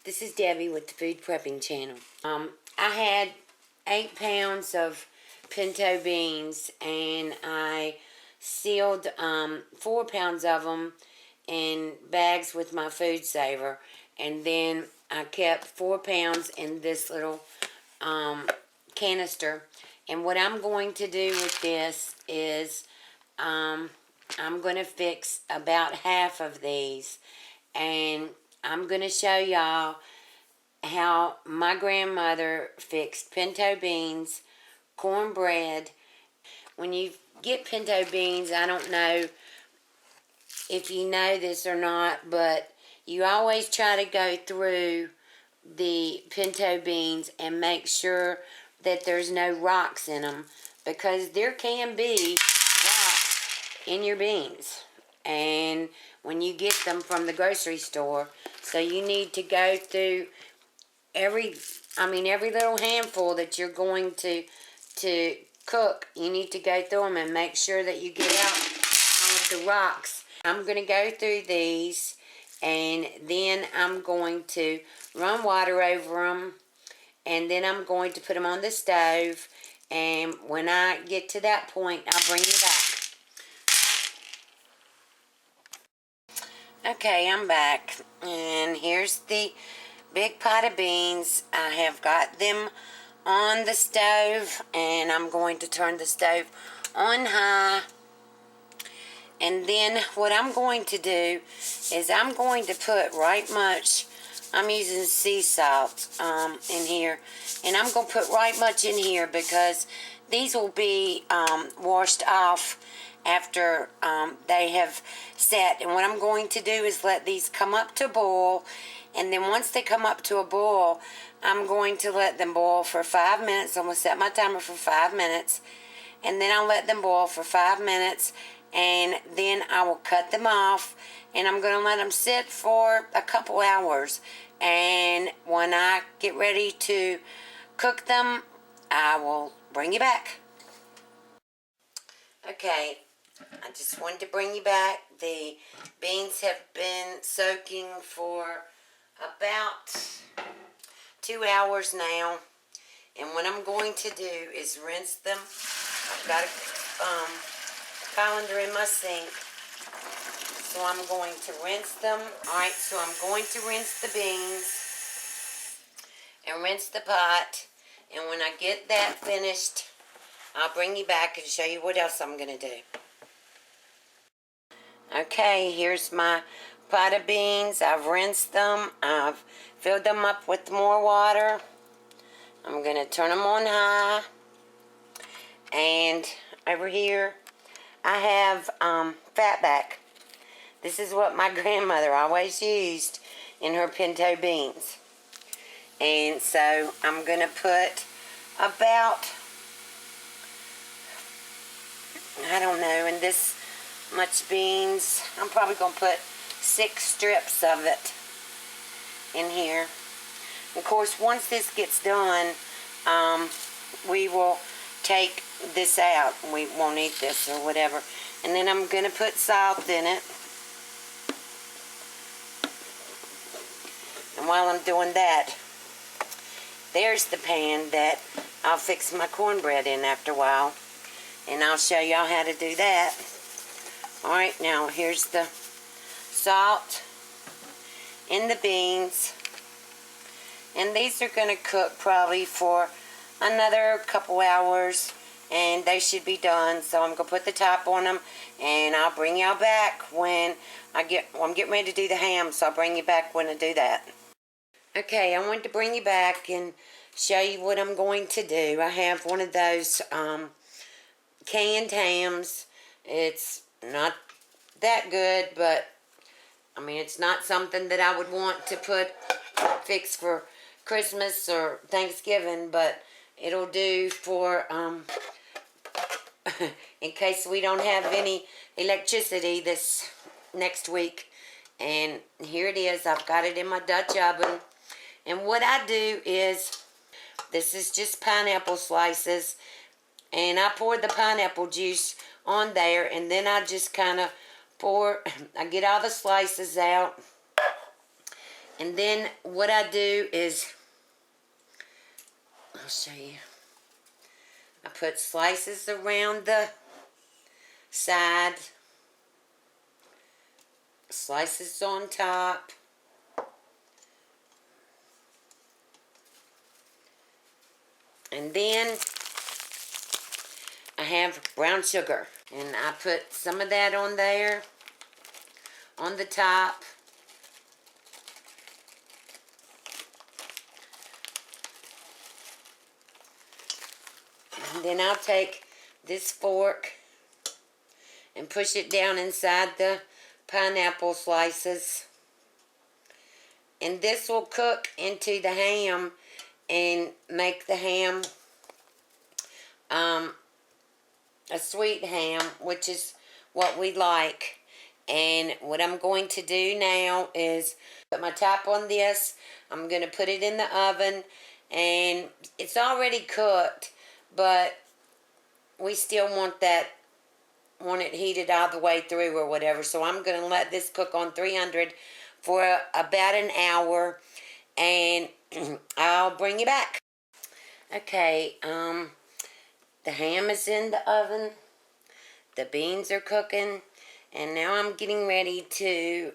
This is Debbie with the Food Prepping Channel. I had 8 pounds of pinto beans, and I sealed 4 pounds of them in bags with my food saver, and then I kept 4 pounds in this little canister. And what I'm going to do with this is I'm going to fix about half of these, and I'm going to show y'all how my grandmother fixed pinto beans, cornbread. When you get pinto beans, I don't know if you know this or not, but you always try to go through the pinto beans and make sure that there's no rocks in them, because there can be rocks in your beans and when you get them from the grocery store. So you need to go through every little handful that you're going to cook. You need to go through them and make sure that you get out all of the rocks. I'm going to go through these, and then I'm going to run water over them, and then I'm going to put them on the stove, and when I get to that point, I'll bring you back. Okay, I'm back, and here's the big pot of beans. I have got them on the stove, and I'm going to turn the stove on high. And then what I'm going to do is I'm going to put right much, I'm using sea salt in here, and I'm going to put right much in here because these will be washed off after they have set. And what I'm going to do is let these come up to boil, and then once they come up to a boil, I'm going to let them boil for 5 minutes. I'm going to set my timer for 5 minutes, and then I'll let them boil for 5 minutes, and then I will cut them off, and I'm going to let them sit for a couple hours. And when I get ready to cook them, I will bring you back. Okay, I just wanted to bring you back. The beans have been soaking for about 2 hours now. And what I'm going to do is rinse them. I've got a colander in my sink, so I'm going to rinse them. Alright, so I'm going to rinse the beans and rinse the pot. And when I get that finished, I'll bring you back and show you what else I'm going to do. Okay, here's my pot of beans. I've rinsed them. I've filled them up with more water. I'm going to turn them on high. And over here, I have fatback. This is what my grandmother always used in her pinto beans. And so I'm going to put about, I don't know, in this much beans, I'm probably going to put 6 strips of it in here. Of course, once this gets done, we will take this out. We won't eat this or whatever. And then I'm going to put salt in it. And while I'm doing that, there's the pan that I'll fix my cornbread in after a while. And I'll show y'all how to do that. Alright, now here's the salt in the beans. And these are going to cook probably for another couple hours, and they should be done. So I'm going to put the top on them, and I'll bring y'all back when I'm getting ready to do the ham, so I'll bring you back when I do that. Okay, I want to bring you back and show you what I'm going to do. I have one of those canned hams. It's not that good, but I mean, it's not something that I would want to fix for Christmas or Thanksgiving, but it'll do for in case we don't have any electricity this next week. And here it is. I've got it in my Dutch oven. And what I do is, this is just pineapple slices, and I pour the pineapple juice on there, and then I just kind of I get all the slices out, And then what I do is, I'll show you. I put slices around the side, slices on top. And then I have brown sugar. And I put some of that on there, on the top. And then I'll take this fork and push it down inside the pineapple slices. And this will cook into the ham and make the ham a sweet ham, which is what we like. And what I'm going to do now is put my top on this. I'm going to put it in the oven, and it's already cooked, but we still want it heated all the way through or whatever. So I'm going to let this cook on 300 for about an hour, and I'll bring you back. Okay, the ham is in the oven, the beans are cooking, and now I'm getting ready to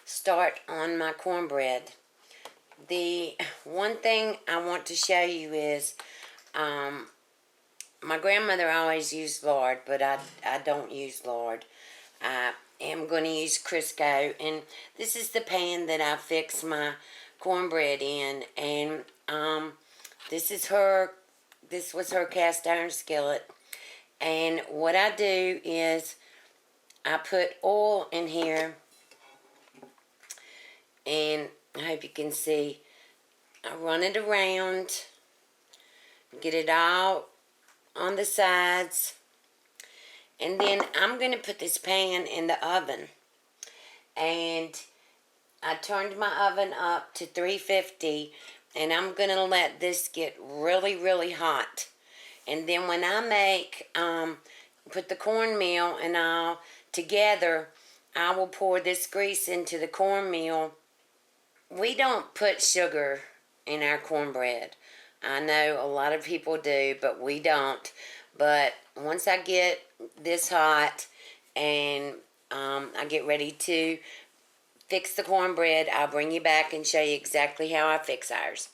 start on my cornbread. The one thing I want to show you is my grandmother always used lard, but I don't use lard. I am going to use Crisco, and this is the pan that I fix my cornbread in, and this was her cast iron skillet. And what I do is I put oil in here, and I hope you can see. I run it around, get it all on the sides, and then I'm going to put this pan in the oven. And I turned my oven up to 350, and I'm going to let this get really, really hot. And then when I put the cornmeal and all together, I will pour this grease into the cornmeal. We don't put sugar in our cornbread. I know a lot of people do, but we don't. But once I get this hot and I get ready to fix the cornbread, I'll bring you back and show you exactly how I fix ours.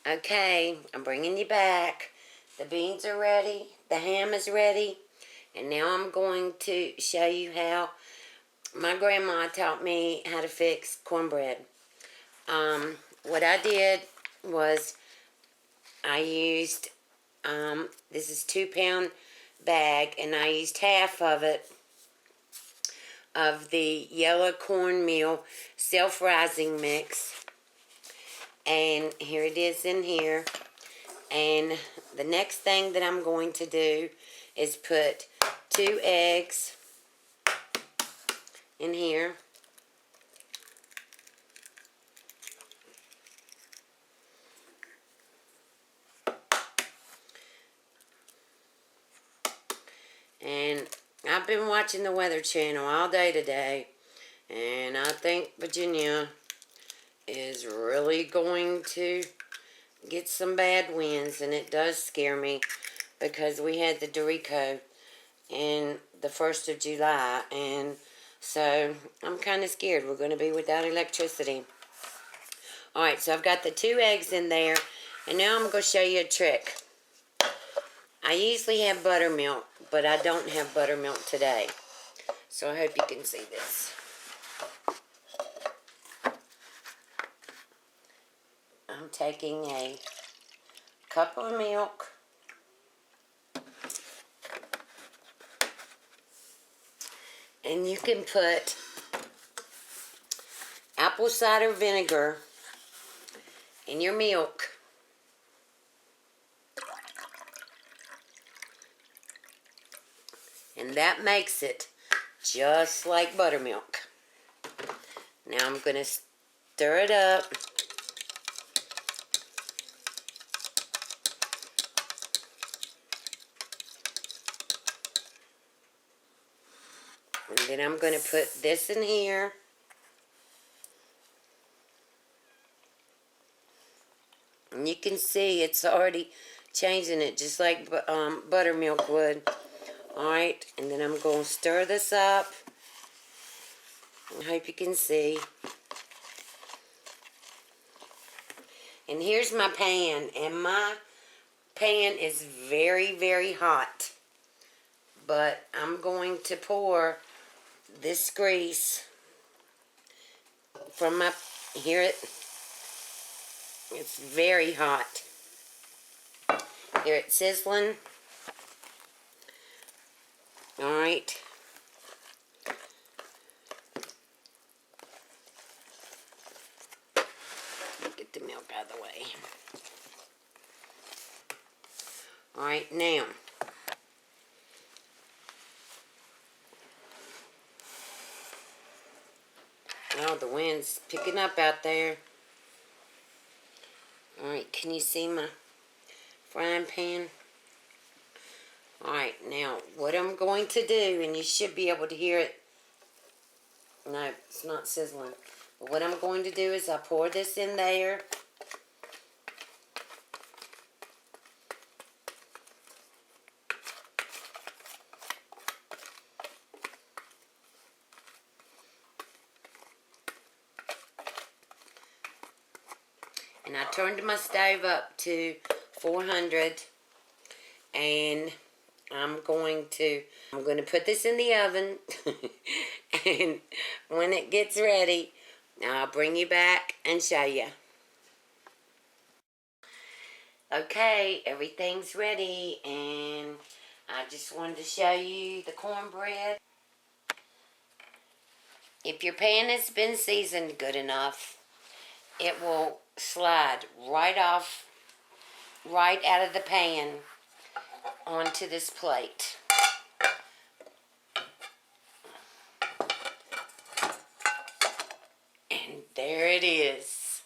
Okay, I'm bringing you back. The beans are ready. The ham is ready. And now I'm going to show you how my grandma taught me how to fix cornbread. What I did was I used, this is 2-pound bag, and I used half of it, of the yellow cornmeal self-rising mix. And here it is in here. And the next thing that I'm going to do is put 2 eggs in here. And I've been watching the Weather Channel all day today, and I think Virginia is really going to get some bad winds, and it does scare me because we had the derecho in the 1st of July, and so I'm kind of scared we're going to be without electricity. Alright, so I've got the 2 eggs in there, and now I'm going to show you a trick. I usually have buttermilk, but I don't have buttermilk today, so I hope you can see this. I'm taking a cup of milk, and you can put apple cider vinegar in your milk. And that makes it just like buttermilk. Now I'm going to stir it up. And then I'm going to put this in here. And you can see it's already changing it just like buttermilk would. Alright, and then I'm going to stir this up. I hope you can see. And here's my pan, and my pan is very, very hot. But I'm going to pour this grease from my, hear it? It's very hot. Hear it sizzling? Alright. Get the milk out of the way. Alright, now. Oh, the wind's picking up out there. Alright, can you see my frying pan? Alright, now what I'm going to do, and you should be able to hear it. No, it's not sizzling. But what I'm going to do is I pour this in there. And I turned my stove up to 400, and I'm going to put this in the oven, and when it gets ready, I'll bring you back and show you. Okay, everything's ready, and I just wanted to show you the cornbread. If your pan has been seasoned good enough, it will slide right off, right out of the pan onto this plate. And there it is.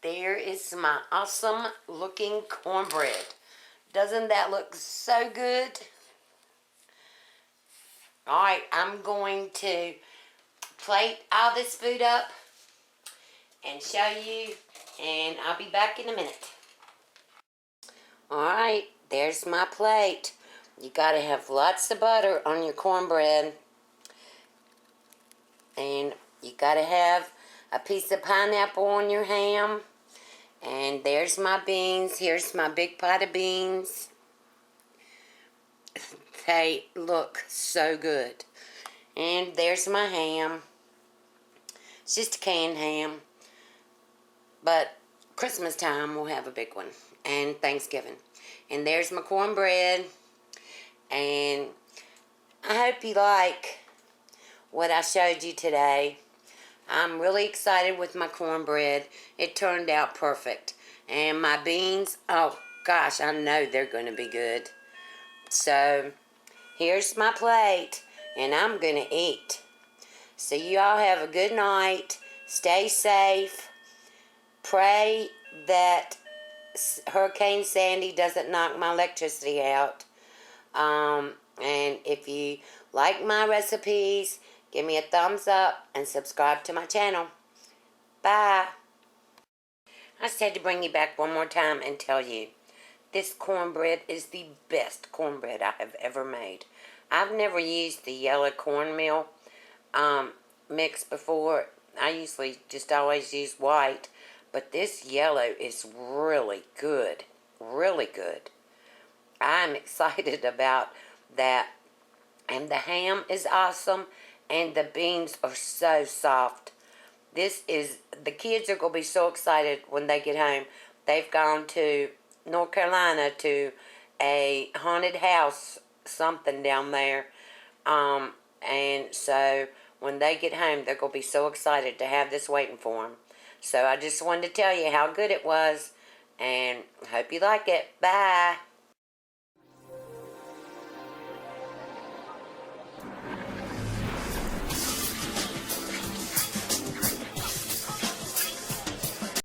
There is my awesome looking cornbread. Doesn't that look so good? Alright, I'm going to plate all this food up and show you, and I'll be back in a minute. Alright, there's my plate. You gotta have lots of butter on your cornbread, and you gotta have a piece of pineapple on your ham. And there's my beans. Here's my big pot of beans. They look so good. And there's my ham. It's just a canned ham. But Christmas time we'll have a big one. And Thanksgiving. And there's my cornbread. And I hope you like what I showed you today. I'm really excited with my cornbread. It turned out perfect. And my beans, oh gosh, I know they're going to be good. So, here's my plate. And I'm going to eat. So you all have a good night. Stay safe. Pray that Hurricane Sandy doesn't knock my electricity out. And if you like my recipes, give me a thumbs up and subscribe to my channel. Bye. I just had to bring you back one more time and tell you, this cornbread is the best cornbread I have ever made. I've never used the yellow cornmeal mix before. I usually just always use white. But this yellow is really good. Really good. I'm excited about that. And the ham is awesome. And the beans are so soft. The kids are going to be so excited when they get home. They've gone to North Carolina to a haunted house, something down there. And so when they get home, they're going to be so excited to have this waiting for them. So I just wanted to tell you how good it was, and hope you like it. Bye.